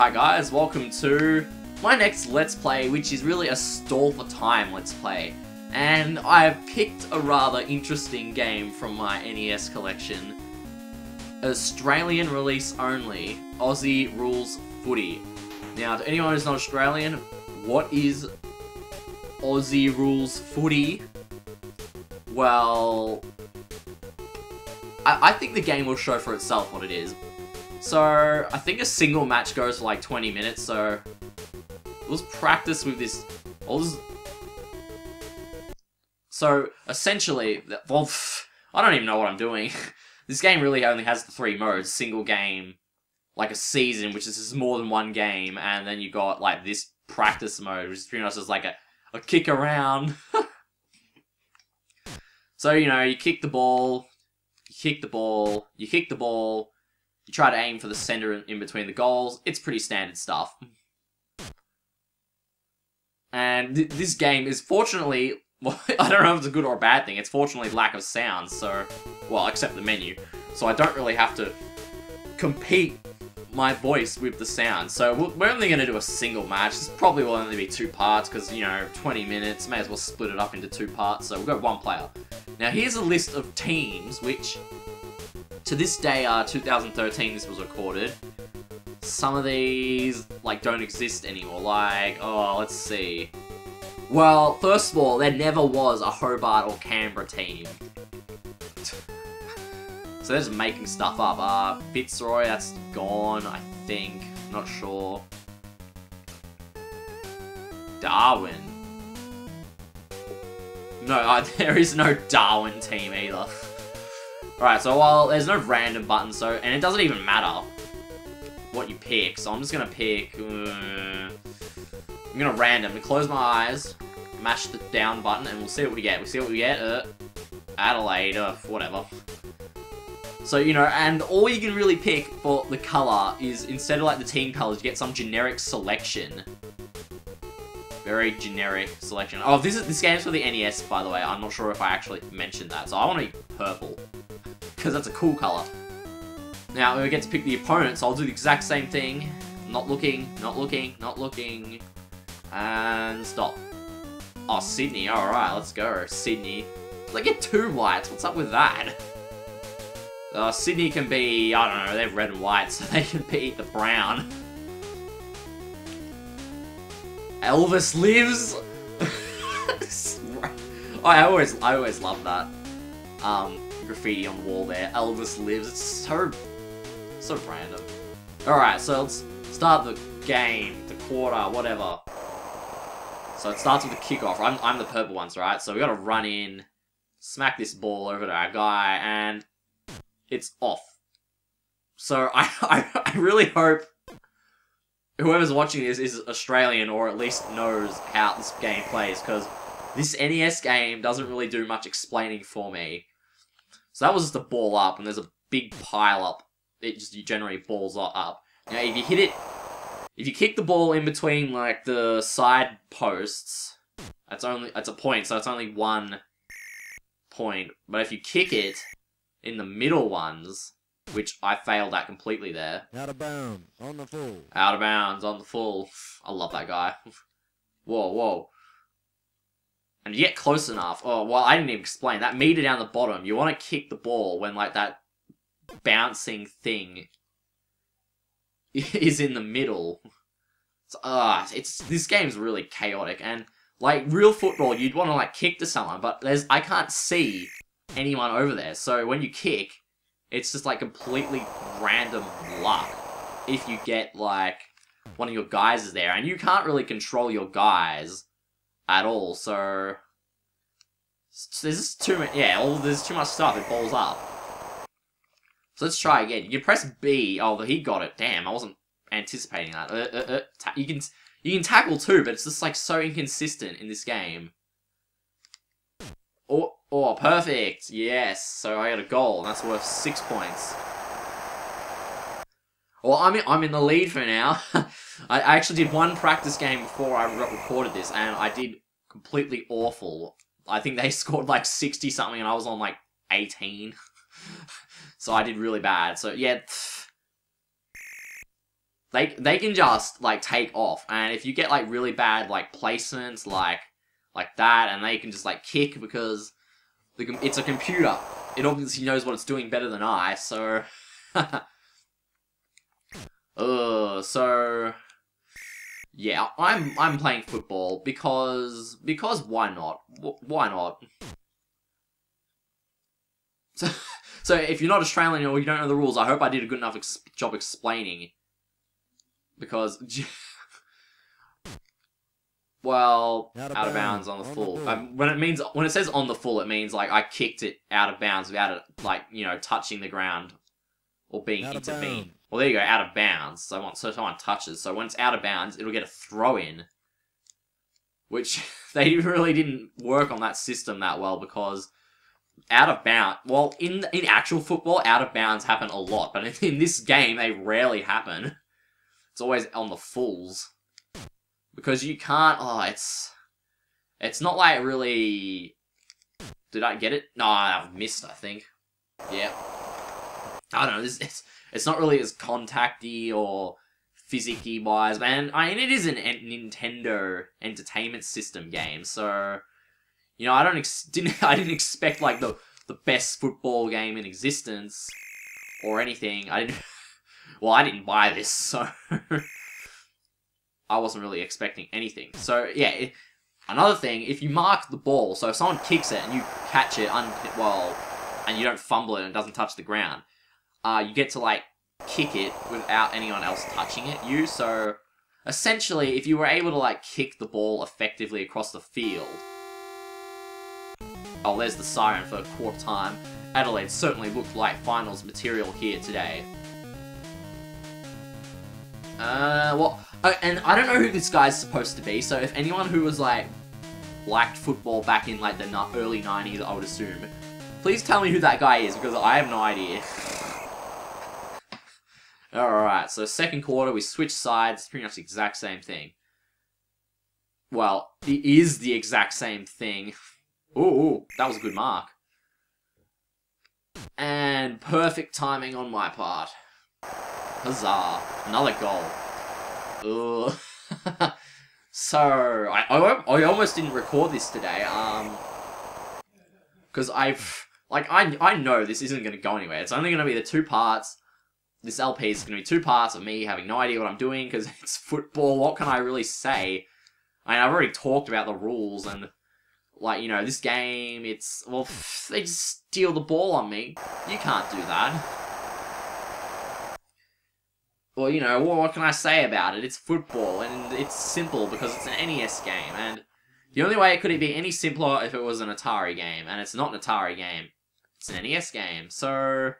Hi guys, welcome to my next Let's Play, which is really a stall for time Let's Play. And I've picked a rather interesting game from my NES collection. Australian release only, Aussie Rules Footy. Now, to anyone who's not Australian, what is Aussie Rules Footy? Well, I think the game will show for itself what it is. So, I think a single match goes for like 20 minutes, so let's practice with this. So, essentially, well, I don't even know what I'm doing. This game really only has the 3 modes: single game, like a season, which is more than one game, and then you got like this practice mode, which is pretty much just like a kick around. So, you know, you kick the ball, you kick the ball, you kick the ball, you try to aim for the center in between the goals. It's pretty standard stuff. And this game is fortunately, well, I don't know if it's a good or a bad thing, it's fortunately lack of sound, so, well, except the menu. So I don't really have to compete my voice with the sound. So we're only going to do a single match. This probably will only be 2 parts, because, you know, 20 minutes, may as well split it up into 2 parts, so we've got 1 player. Now here's a list of teams, which, to this day, 2013 this was recorded. Some of these, like, don't exist anymore, like, oh, let's see. Well, first of all, there never was a Hobart or Canberra team. So they're just making stuff up. Fitzroy, that's gone, I think. Not sure. Darwin. No, there is no Darwin team either. Alright, so while there's no random button, so, and it doesn't even matter what you pick, so I'm just gonna pick, I'm gonna randomly close my eyes, mash the down button, and we'll see what we get. We'll see what we get. Adelaide, whatever. So, you know, and all you can really pick for the colour is, instead of like the team colours, you get some generic selection. Very generic selection. Oh, this game's for the NES, by the way. I'm not sure if I actually mentioned that. So I want to be purple, because that's a cool colour. Now, we get to pick the opponent, so I'll do the exact same thing. Not looking, not looking, not looking. And stop. Oh, Sydney. Alright, let's go. Sydney. They get 2 whites. What's up with that? Sydney can be, I don't know, they're red and white, so they can be the brown. Elvis lives. I always love that graffiti on the wall there. Elvis lives. It's so random. All right, so let's start the game, the quarter, whatever. So it starts with a kickoff. I'm the purple ones, right? So we got to run in, smack this ball over to our guy, and it's off. So I really hope whoever's watching this is Australian, or at least knows how this game plays, because this NES game doesn't really do much explaining for me. So that was just a ball up, and there's a big pile up. It just generally balls up. Now, if you hit it, if you kick the ball in between like the side posts, that's a point, so it's only 1 point. But if you kick it in the middle ones, which I failed at completely there. Out of bounds, on the full. Out of bounds, on the full. I love that guy. Whoa, whoa. And you get close enough. Oh, well, I didn't even explain. That meter down the bottom, you want to kick the ball when, like, that bouncing thing is in the middle. So, this game's really chaotic. And, like, real football, you'd want to, like, kick to someone, but I can't see anyone over there. So when you kick, it's just like completely random luck if you get like one of your guys is there, and you can't really control your guys at all. So there's just too much. Yeah, there's too much stuff. It balls up. So let's try again. You press B. Oh, he got it. Damn, I wasn't anticipating that. You can tackle too, but it's just like so inconsistent in this game. Oh, perfect! Yes, so I got a goal, and that's worth 6 points. Well, I'm in the lead for now. I actually did 1 practice game before I recorded this, and I did completely awful. I think they scored like 60 something, and I was on like 18. So I did really bad. So yeah, they can just, like, take off. And if you get, like, really bad, like, placements, like that, and they can just, like, kick because it's a computer. It obviously knows what it's doing better than I, so... so... Yeah, I'm playing football because why not? Why not? So if you're not Australian or you don't know the rules, I hope I did a good enough job explaining. Because... Well, out of bounds on the full. When it says on the full, it means like I kicked it out of bounds without it, like, you know, touching the ground or being intervened. Well, there you go, out of bounds. So someone touches. So when it's out of bounds, it'll get a throw in, which they really didn't work on that system that well because out of bounds. Well, in actual football, out of bounds happen a lot, but in this game, they rarely happen. It's always on the fulls. Because you can't... Oh, it's not like really... Did I get it? No, I've missed, I think. Yeah. I don't know, it's not really as contacty or physicky wise, man. I mean, it is a Nintendo Entertainment System game, so... You know, I didn't expect, like, the best football game in existence. Or anything. Well, I didn't buy this, so... I wasn't really expecting anything. So, yeah, another thing, if you mark the ball, so if someone kicks it and you catch it, and you don't fumble it and it doesn't touch the ground, you get to, like, kick it without anyone else touching it, so, essentially, if you were able to, like, kick the ball effectively across the field... Oh, there's the siren for quarter time. Adelaide certainly looked like finals material here today. Well... and I don't know who this guy's supposed to be, so if anyone who was, like, liked football back in, like, the early 90s, I would assume, please tell me who that guy is, because I have no idea. Alright, so second quarter, we switch sides, pretty much the exact same thing. Well, it is the exact same thing. Ooh, that was a good mark. And perfect timing on my part. Huzzah. Another goal. Ugh. So, I almost didn't record this today, because I know this isn't going to go anywhere. It's only going to be the 2 parts. This LP is going to be 2 parts of me having no idea what I'm doing, because it's football. What can I really say? I mean, I've already talked about the rules, and, like, you know, this game, it's, well, they just steal the ball on me. You can't do that. Well, you know, what can I say about it? It's football, and it's simple because it's an NES game, and the only way it could be any simpler if it was an Atari game, and it's not an Atari game. It's an NES game, so...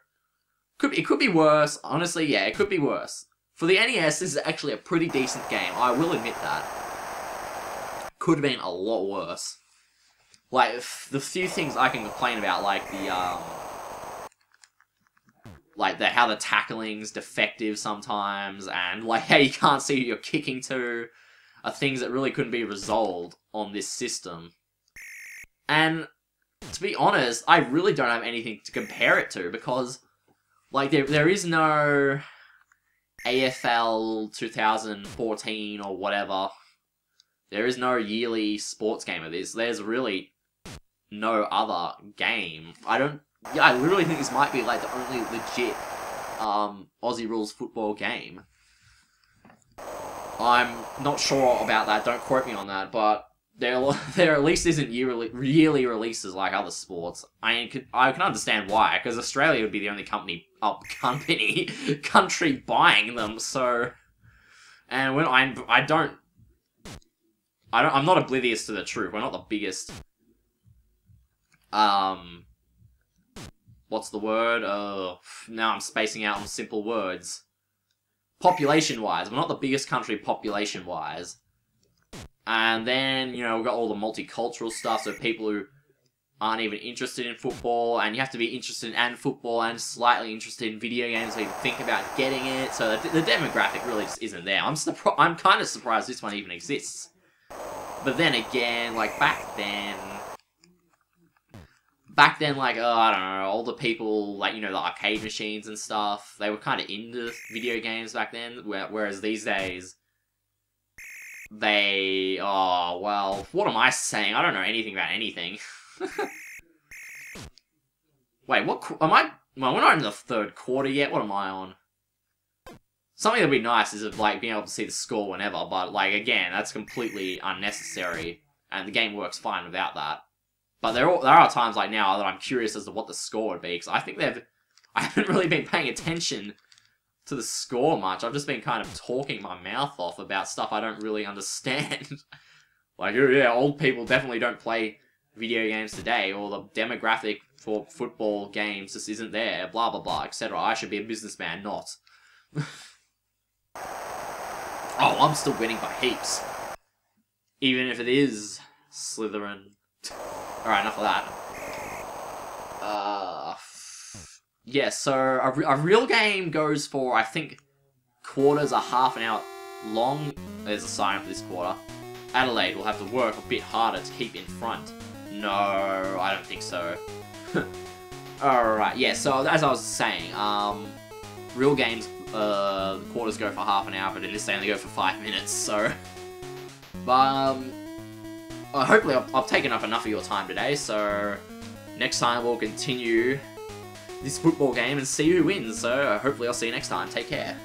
It could be worse. Honestly, yeah, it could be worse. For the NES, this is actually a pretty decent game. I will admit that. Could have been a lot worse. Like, the few things I can complain about, like how the tackling's defective sometimes, and like how you can't see who you're kicking to, are things that really couldn't be resolved on this system. And to be honest, I really don't have anything to compare it to, because like there is no AFL 2014 or whatever. There is no yearly sports game of this. There's really no other game. I literally think this might be, like, the only legit, Aussie rules football game. I'm not sure about that, don't quote me on that, but there at least isn't yearly releases like other sports. I can understand why, because Australia would be the only country buying them, so... And when I'm not oblivious to the truth, we're not the biggest... What's the word? Now I'm spacing out on simple words. Population-wise, we're not the biggest country population-wise. And then, you know, we've got all the multicultural stuff, so people who aren't even interested in football, and you have to be interested in football and slightly interested in video games so you can think about getting it. So the demographic really just isn't there. I'm kind of surprised this one even exists. But then again, like, back then... back then, like, I don't know, all the people, like, you know, the arcade machines and stuff, they were kind of into video games back then, whereas these days, oh, well, what am I saying? I don't know anything about anything. Wait, what, well, we're not in the third quarter yet, what am I on? Something that'd be nice is, like, being able to see the score whenever, but, like, again, that's completely unnecessary, and the game works fine without that. But there are times, like, now that I'm curious as to what the score would be, because I think I haven't really been paying attention to the score much. I've just been kind of talking my mouth off about stuff I don't really understand. Like, oh yeah, old people definitely don't play video games today, or the demographic for football games just isn't there, blah blah blah, etc. I should be a businessman, not. Oh, I'm still winning by heaps. Even if it is Slytherin. Alright, enough of that. Yeah, so a real game goes for, I think, quarters are half an hour long. There's a sign for this quarter. Adelaide will have to work a bit harder to keep in front. No, I don't think so. Alright, yeah, so as I was saying, real games, quarters go for half an hour, but in this they only go for 5 minutes, so... But, hopefully I've taken up enough of your time today, so... Next time we'll continue this football game and see who wins, so hopefully I'll see you next time. Take care.